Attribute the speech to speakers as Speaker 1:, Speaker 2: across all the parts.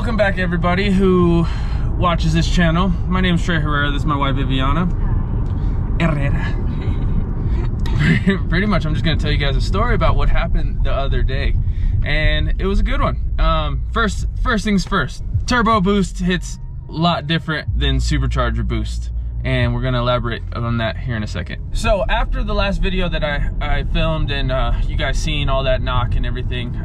Speaker 1: Welcome back, everybody who watches this channel. My name is Trey Herrera. This is my wife, Viviana. Herrera. Pretty much, I'm just going to tell you guys a story about what happened the other day. And it was a good one. First things first. Turbo boost hits a lot different than supercharger boost. And we're going to elaborate on that here in a second. So after the last video that I filmed and you guys seen all that knock and everything,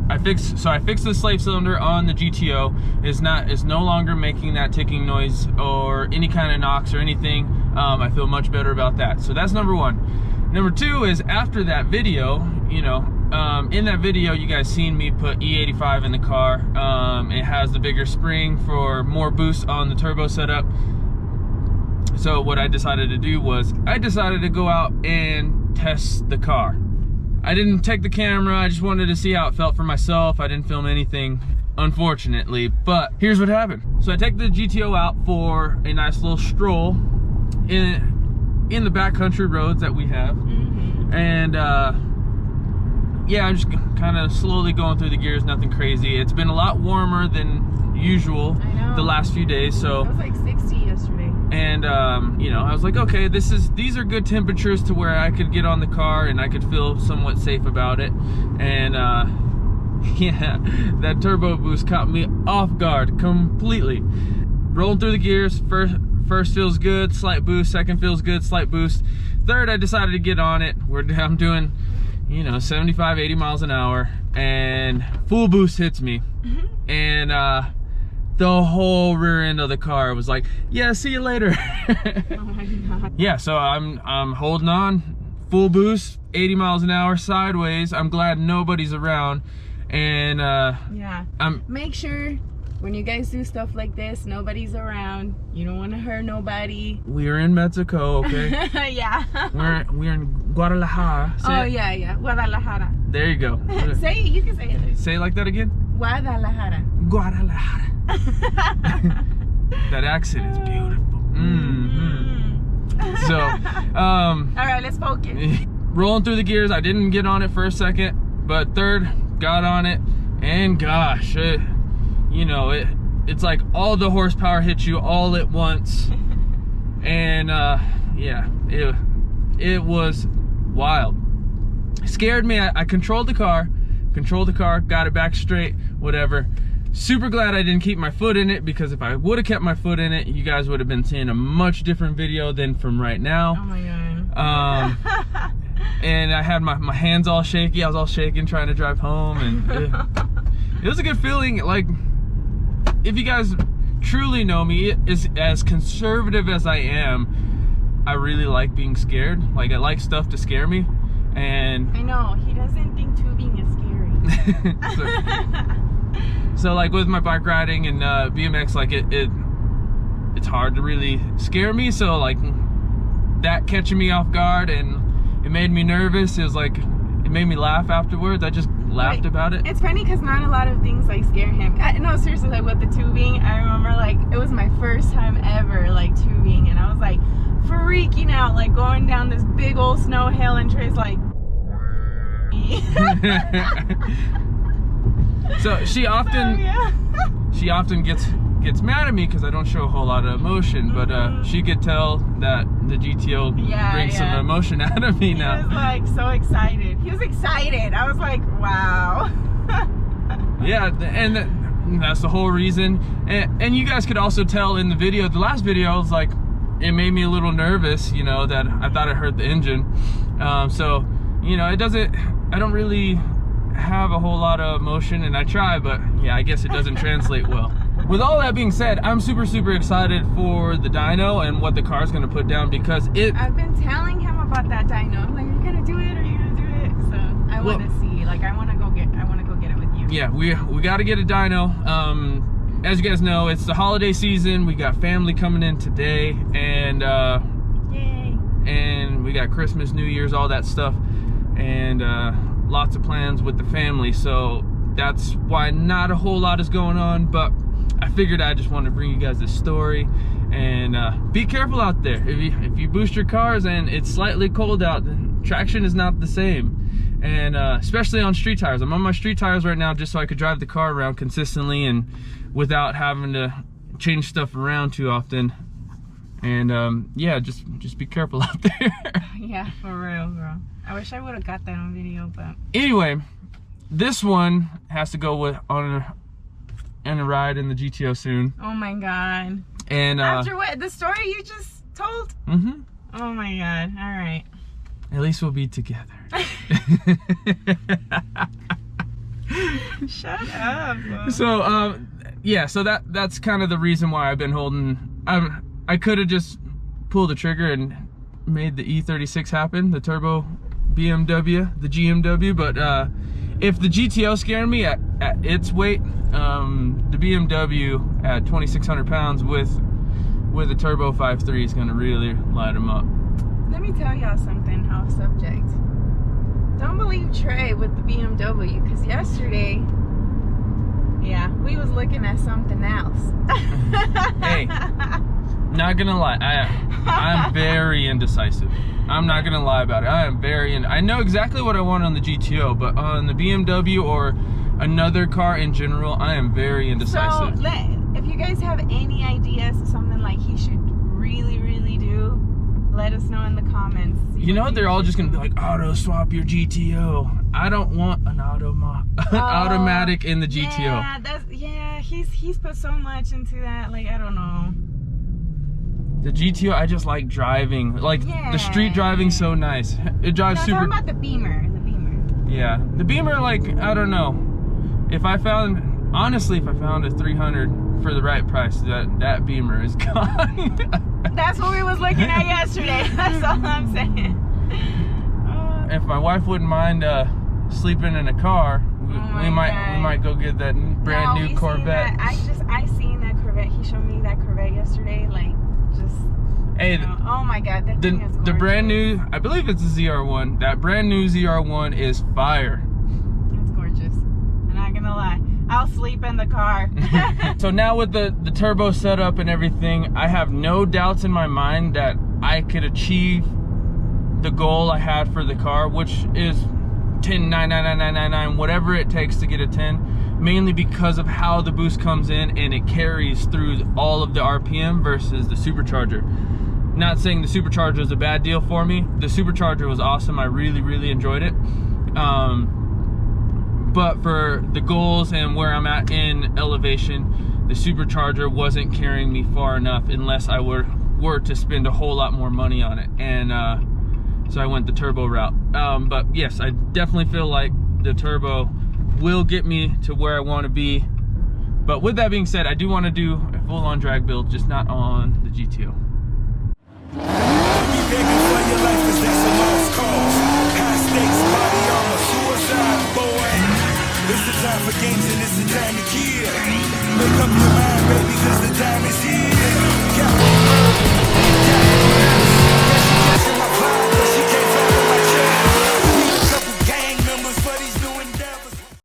Speaker 1: I fixed the slave cylinder on the GTO. It's no longer making that ticking noise or any kind of knocks or anything. I feel much better about that. So that's number one. Number two is after that video, you know, in that video you guys seen me put E85 in the car. It has the bigger spring for more boost on the turbo setup. So what I decided to do was I decided to go out and test the car. I didn't take the camera, I just wanted to see how it felt for myself. I didn't film anything, unfortunately, but here's what happened. So I take the GTO out for a nice little stroll in the backcountry roads that we have. And yeah, I'm just kind of slowly going through the gears, nothing crazy. It's been a lot warmer than usual the last few days, so
Speaker 2: it was like 60 yesterday. And
Speaker 1: you know, I was like, okay, these are good temperatures to where I could get on the car and I could feel somewhat safe about it. And yeah, that turbo boost caught me off guard completely. Rolling through the gears, first feels good, slight boost. Second feels good, slight boost. Third, I decided to get on it. I'm doing, you know, 75, 80 miles an hour, and full boost hits me. And the whole rear end of the car was like, yeah, see you later.
Speaker 2: oh my God. Yeah,
Speaker 1: so I'm holding on, full boost, 80 miles an hour sideways. I'm glad nobody's around. And
Speaker 2: yeah, make sure when you guys do stuff like this, nobody's around. You don't want to hurt nobody.
Speaker 1: We're in Mexico, okay?
Speaker 2: Yeah.
Speaker 1: We're in Guadalajara.
Speaker 2: Yeah, Guadalajara.
Speaker 1: There you go.
Speaker 2: Say it, you can say it.
Speaker 1: Say it like that again.
Speaker 2: Guadalajara.
Speaker 1: Guadalajara. That accent is beautiful. So, all
Speaker 2: right, let's focus.
Speaker 1: Rolling through the gears, I didn't get on it for a second, but third, got on it, and gosh, you know, it's like all the horsepower hits you all at once. And yeah, it was wild. It scared me. I controlled the car, got it back straight, whatever. Super glad I didn't keep my foot in it, because if I would have kept my foot in it, you guys would have been seeing a much different video than from right now.
Speaker 2: Oh my God.
Speaker 1: And I had my hands all shaky. I was all shaking trying to drive home, and it was a good feeling. Like, if you guys truly know me, as conservative as I am, I really like being scared. Like, I like stuff to scare me. And
Speaker 2: I know, he doesn't think tubing is scary.
Speaker 1: So like with my bike riding and BMX, like it's hard to really scare me. So like that catching me off guard, and it made me nervous. It was like, it made me laugh afterwards. I just laughed about it. It's
Speaker 2: funny because not a lot of things like scare him. No, seriously, like with the tubing, I remember like it was my first time ever like tubing, and I was like freaking out, like going down this big old snow hill, and Trey's like
Speaker 1: so she often gets mad at me because I don't show a whole lot of emotion, but she could tell that the GTO brings some emotion out of me now.
Speaker 2: He was like so excited. He was excited. I was like, wow.
Speaker 1: Yeah, and that's the whole reason. And you guys could also tell in the video, the last video, I was like, it made me a little nervous, you know, that I thought it hurt the engine. So, you know, I don't really have a whole lot of emotion, and I try, but yeah, I guess it doesn't translate well. With all that being said, I'm super excited for the dyno and what the car's gonna put down, because
Speaker 2: I've been telling him about that dyno. I'm like, are you gonna do it? Are you gonna do it? So I want to see, like, I want to go get it with you.
Speaker 1: Yeah, we got to get a dyno. As you guys know, it's the holiday season. We got family coming in today, and
Speaker 2: yay!
Speaker 1: And we got Christmas, New Year's, all that stuff, and lots of plans with the family. So that's why not a whole lot is going on, but I figured I just want to bring you guys this story. And be careful out there. If you boost your cars and it's slightly cold out, traction is not the same. and especially on street tires. I'm on my street tires right now just so I could drive the car around consistently and without having to change stuff around too often. And yeah, just be careful out there.
Speaker 2: Yeah, for real, bro. I wish I would have got that on video, but
Speaker 1: anyway, this one has to go with on a ride in the GTO soon.
Speaker 2: Oh my god.
Speaker 1: And
Speaker 2: after what the story you just told?
Speaker 1: Mm-hmm.
Speaker 2: Oh my god. All right.
Speaker 1: At least we'll be together.
Speaker 2: Shut up. Bro.
Speaker 1: So yeah, so that's kind of the reason why I've been holding. I could have just pulled the trigger and made the E36 happen, the turbo BMW, the GMW, but if the GTO scared me at its weight, the BMW at 2,600 pounds with a turbo 5.3 is gonna really light them up.
Speaker 2: Let me tell y'all something off subject. Don't believe Trey with the BMW, because yesterday, yeah, we was looking at something else.
Speaker 1: Hey, not gonna lie, I'm very indecisive. I'm not gonna lie about it. I am I know exactly what I want on the GTO, but on the BMW or another car in general, I am very indecisive.
Speaker 2: So, if you guys have any ideas of something like he should really, really do, let us know in the comments.
Speaker 1: You know, they're all just gonna be like, auto swap your GTO. I don't want an automatic in the GTO.
Speaker 2: Yeah, he's put so much into that. Like, I don't know.
Speaker 1: The GTO, I just like driving. Like, the street driving's so nice. It drives super.
Speaker 2: I'm talking about the Beamer.
Speaker 1: Yeah, the Beamer, like, I don't know. Honestly, if I found a 300 for the right price, that Beamer is gone.
Speaker 2: That's what we was looking at yesterday. That's all I'm saying.
Speaker 1: If my wife wouldn't mind sleeping in a car, we might go get that brand new Corvette.
Speaker 2: I seen that Corvette. He showed me that Corvette yesterday. Like, just.
Speaker 1: Hey,
Speaker 2: oh my god, that thing is gorgeous.
Speaker 1: The brand new, I believe it's a ZR1. That brand new ZR1 is fire.
Speaker 2: It's gorgeous. I'm not gonna lie. I'll sleep in the car.
Speaker 1: So now with the turbo setup and everything, I have no doubts in my mind that I could achieve the goal I had for the car, which is 10,99999, whatever it takes to get a 10, mainly because of how the boost comes in and it carries through all of the RPM versus the supercharger. Not saying the supercharger is a bad deal for me. The supercharger was awesome. I really, really enjoyed it. But for the goals and where I'm at in elevation, the supercharger wasn't carrying me far enough unless I were to spend a whole lot more money on it. And so I went the turbo route. But yes, I definitely feel like the turbo will get me to where I want to be. But with that being said, I do want to do a full-on drag build, just not on the GTO.